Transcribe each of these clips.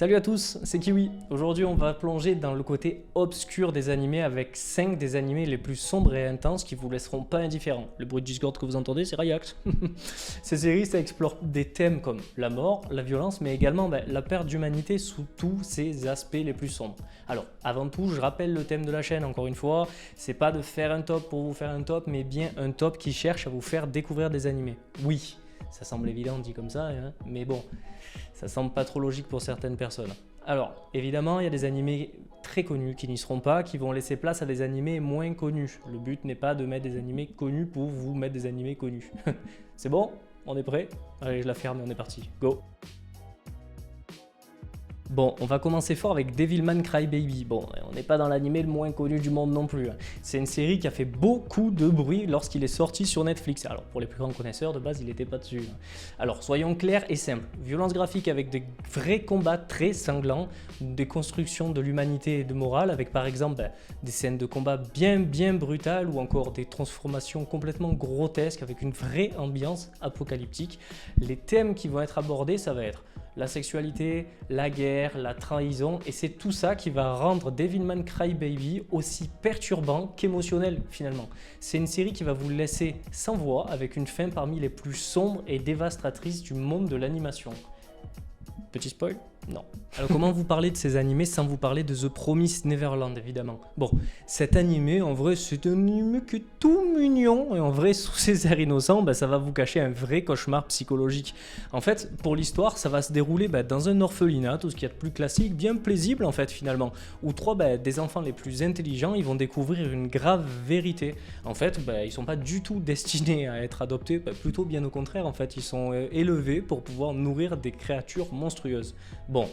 Salut à tous, c'est Kiwi. Aujourd'hui, on va plonger dans le côté obscur des animés avec 5 des animés les plus sombres et intenses qui vous laisseront pas indifférents. Le bruit de Discord que vous entendez, c'est Ryax. Ces séries, ça explore des thèmes comme la mort, la violence, mais également la perte d'humanité sous tous ses aspects les plus sombres. Alors, avant tout, je rappelle le thème de la chaîne, encore une fois, c'est pas de faire un top pour vous faire un top, mais bien un top qui cherche à vous faire découvrir des animés. Oui, ça semble évident dit comme ça, hein, mais bon, ça semble pas trop logique pour certaines personnes. Alors, évidemment, il y a des animés très connus qui n'y seront pas, qui vont laisser place à des animés moins connus. Le but n'est pas de mettre des animés connus pour vous mettre des animés connus. C'est bon? On est prêt? Allez, je la ferme et on est parti. Go! Bon, on va commencer fort avec Devilman Crybaby. Bon, on n'est pas dans l'animé le moins connu du monde non plus. C'est une série qui a fait beaucoup de bruit lorsqu'il est sorti sur Netflix. Alors, pour les plus grands connaisseurs, de base, il n'était pas dessus. Alors, soyons clairs et simples. Violence graphique avec des vrais combats très sanglants, des constructions de l'humanité et de morale, avec par exemple des scènes de combat bien brutales ou encore des transformations complètement grotesques avec une vraie ambiance apocalyptique. Les thèmes qui vont être abordés, ça va être la sexualité, la guerre, la trahison, et c'est tout ça qui va rendre Devilman Crybaby aussi perturbant qu'émotionnel finalement. C'est une série qui va vous laisser sans voix avec une fin parmi les plus sombres et dévastatrices du monde de l'animation. Petit spoil? Non. Alors comment vous parler de ces animés sans vous parler de The Promised Neverland évidemment? Bon, cet animé en vrai c'est un animé qui est tout mignon et en vrai sous ses airs innocents ça va vous cacher un vrai cauchemar psychologique. En fait pour l'histoire ça va se dérouler dans un orphelinat, tout ce qu'il y a de plus classique, bien paisible en fait finalement, où des enfants les plus intelligents ils vont découvrir une grave vérité. En fait ils sont pas du tout destinés à être adoptés, plutôt bien au contraire en fait ils sont élevés pour pouvoir nourrir des créatures monstrueuses. Bon,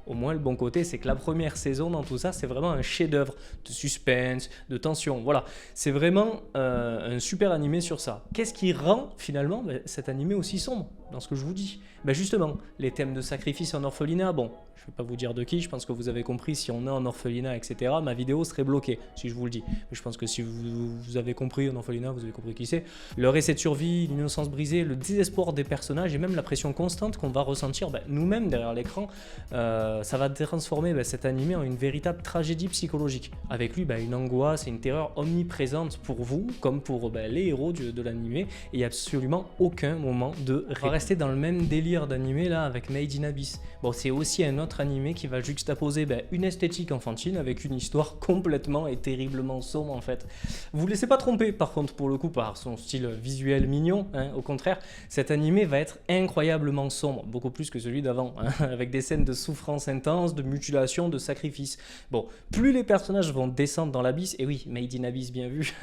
au moins le bon côté, c'est que la première saison dans tout ça, c'est vraiment un chef-d'œuvre de suspense, de tension. Voilà, c'est vraiment un super animé sur ça. Qu'est-ce qui rend finalement cet animé aussi sombre dans ce que je vous dis? Justement, les thèmes de sacrifice en orphelinat, bon, je ne vais pas vous dire de qui, je pense que vous avez compris, si on est en orphelinat, etc., ma vidéo serait bloquée, si je vous le dis. Mais je pense que si vous avez compris en orphelinat, vous avez compris qui c'est. Le récit de survie, l'innocence brisée, le désespoir des personnages et même la pression constante qu'on va ressentir nous-mêmes derrière l'écran, ça va transformer cet animé en une véritable tragédie psychologique. Avec lui, une angoisse et une terreur omniprésente pour vous, comme pour les héros de l'animé, et il n'y a absolument aucun moment de répit. On va rester dans le même délire d'animé là avec Made in Abyss. Bon, c'est aussi un autre animé qui va juxtaposer une esthétique enfantine avec une histoire complètement et terriblement sombre en fait. Vous ne laissez pas tromper par contre pour le coup par son style visuel mignon, au contraire, cet animé va être incroyablement sombre, beaucoup plus que celui d'avant, avec des scènes de souffrance intense, de mutilation, de sacrifice. Bon, plus les personnages vont descendre dans l'abysse, et oui, Made in Abyss bien vu,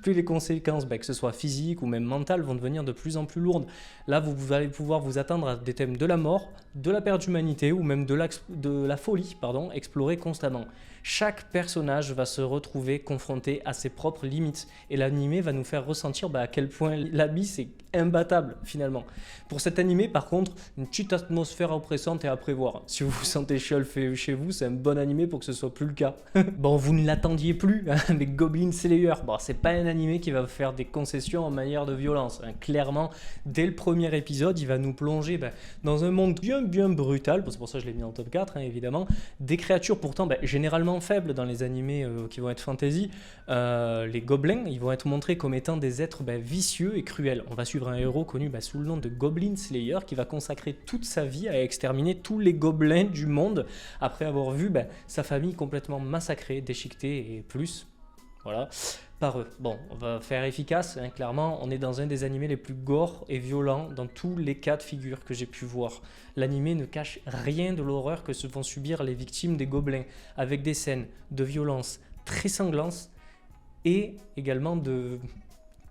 plus les conséquences, que ce soit physiques ou même mentales, vont devenir de plus en plus lourdes. Là, vous allez pouvoir vous attendre à des thèmes de la mort, de la perte d'humanité ou même de la folie, explorés constamment. Chaque personnage va se retrouver confronté à ses propres limites et l'animé va nous faire ressentir à quel point l'abysse est imbattable finalement. Pour cet animé par contre, une petite atmosphère oppressante est à prévoir. Si vous vous sentez seul chez vous, c'est un bon animé pour que ce soit plus le cas. Bon, vous ne l'attendiez plus avec Goblin Slayer. Bon, c'est pas un animé qui va vous faire des concessions en matière de violence. Clairement, dès le premier épisode, il va nous plonger dans un monde bien brutal. Bon, c'est pour ça que je l'ai mis en top 4 évidemment. Des créatures pourtant généralement faibles dans les animés qui vont être fantasy. Les gobelins, ils vont être montrés comme étant des êtres vicieux et cruels. On va suivre un héros connu sous le nom de Goblin Slayer qui va consacrer toute sa vie à exterminer tous les gobelins du monde après avoir vu sa famille complètement massacrée, déchiquetée et plus. Voilà, par eux. Bon, on va faire efficace, clairement, on est dans un des animés les plus gore et violents dans tous les cas de figure que j'ai pu voir. L'animé ne cache rien de l'horreur que se vont subir les victimes des gobelins, avec des scènes de violence très sanglantes et également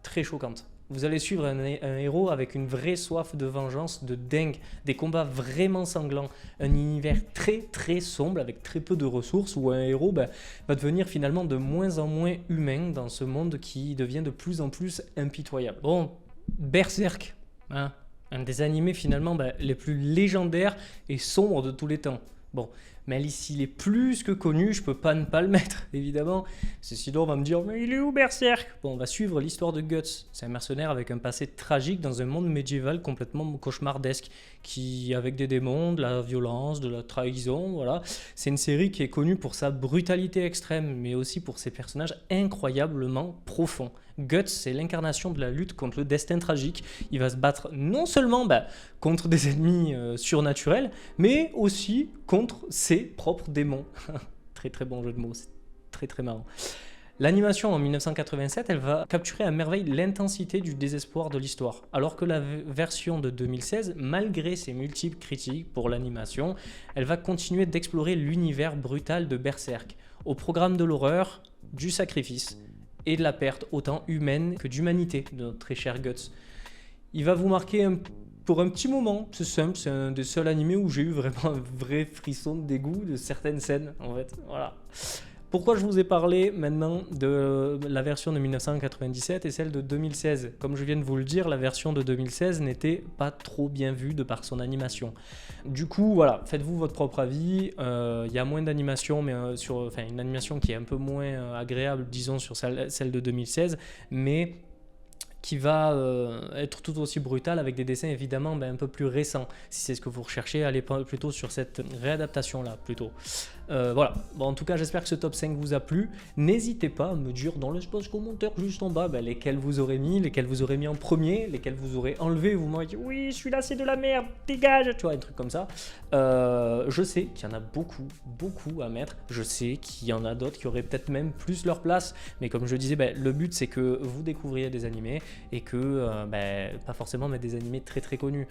très choquantes. Vous allez suivre un héros avec une vraie soif de vengeance de dingue, des combats vraiment sanglants, un univers très sombre avec très peu de ressources où un héros va devenir finalement de moins en moins humain dans ce monde qui devient de plus en plus impitoyable. Bon, Berserk, un des animés finalement les plus légendaires et sombres de tous les temps. Bon, mais s'il est plus que connu, je peux pas ne pas le mettre, évidemment. Sinon, on va me dire, mais il est où Berserk? Bon, on va suivre l'histoire de Guts. C'est un mercenaire avec un passé tragique dans un monde médiéval complètement cauchemardesque, qui, avec des démons, de la violence, de la trahison, voilà. C'est une série qui est connue pour sa brutalité extrême, mais aussi pour ses personnages incroyablement profonds. Guts, c'est l'incarnation de la lutte contre le destin tragique. Il va se battre non seulement contre des ennemis surnaturels, mais aussi contre ses propres démons. Très très bon jeu de mots, c'est très très marrant. L'animation en 1987, elle va capturer à merveille l'intensité du désespoir de l'histoire, alors que la version de 2016, malgré ses multiples critiques pour l'animation, elle va continuer d'explorer l'univers brutal de Berserk, au programme de l'horreur, du sacrifice et de la perte autant humaine que d'humanité de notre très cher Guts. Il va vous marquer pour un petit moment, c'est simple, c'est un des seuls animés où j'ai eu vraiment un vrai frisson de dégoût de certaines scènes, en fait, voilà. Pourquoi je vous ai parlé maintenant de la version de 1997 et celle de 2016? Comme je viens de vous le dire, la version de 2016 n'était pas trop bien vue de par son animation. Du coup, voilà, faites-vous votre propre avis. Il y a moins d'animation, mais une animation qui est un peu moins agréable, disons, sur celle de 2016, mais qui va être tout aussi brutal avec des dessins évidemment un peu plus récents. Si c'est ce que vous recherchez, allez plutôt sur cette réadaptation-là, plutôt. Voilà, bon, en tout cas j'espère que ce top 5 vous a plu. N'hésitez pas à me dire dans l'espace commentaire juste en bas lesquels vous aurez mis, lesquels vous aurez mis en premier, lesquels vous aurez enlevé, vous m'aurez dit oui celui-là c'est de la merde, dégage, tu vois, un truc comme ça. Je sais qu'il y en a beaucoup à mettre, je sais qu'il y en a d'autres qui auraient peut-être même plus leur place, mais comme je disais, le but c'est que vous découvriez des animés et que pas forcément mettre des animés très très connus,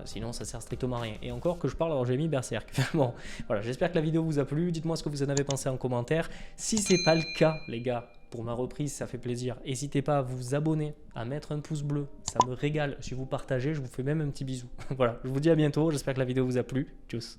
sinon ça sert strictement à rien. Et encore que je parle, alors j'ai mis Berserk. Bon, voilà, j'espère que la vidéo vous a plu. Dites-moi ce que vous en avez pensé en commentaire. Si c'est pas le cas, les gars, pour ma reprise, ça fait plaisir. N'hésitez pas à vous abonner, à mettre un pouce bleu. Ça me régale. Si vous partagez, je vous fais même un petit bisou. Voilà, je vous dis à bientôt. J'espère que la vidéo vous a plu. Tchuss.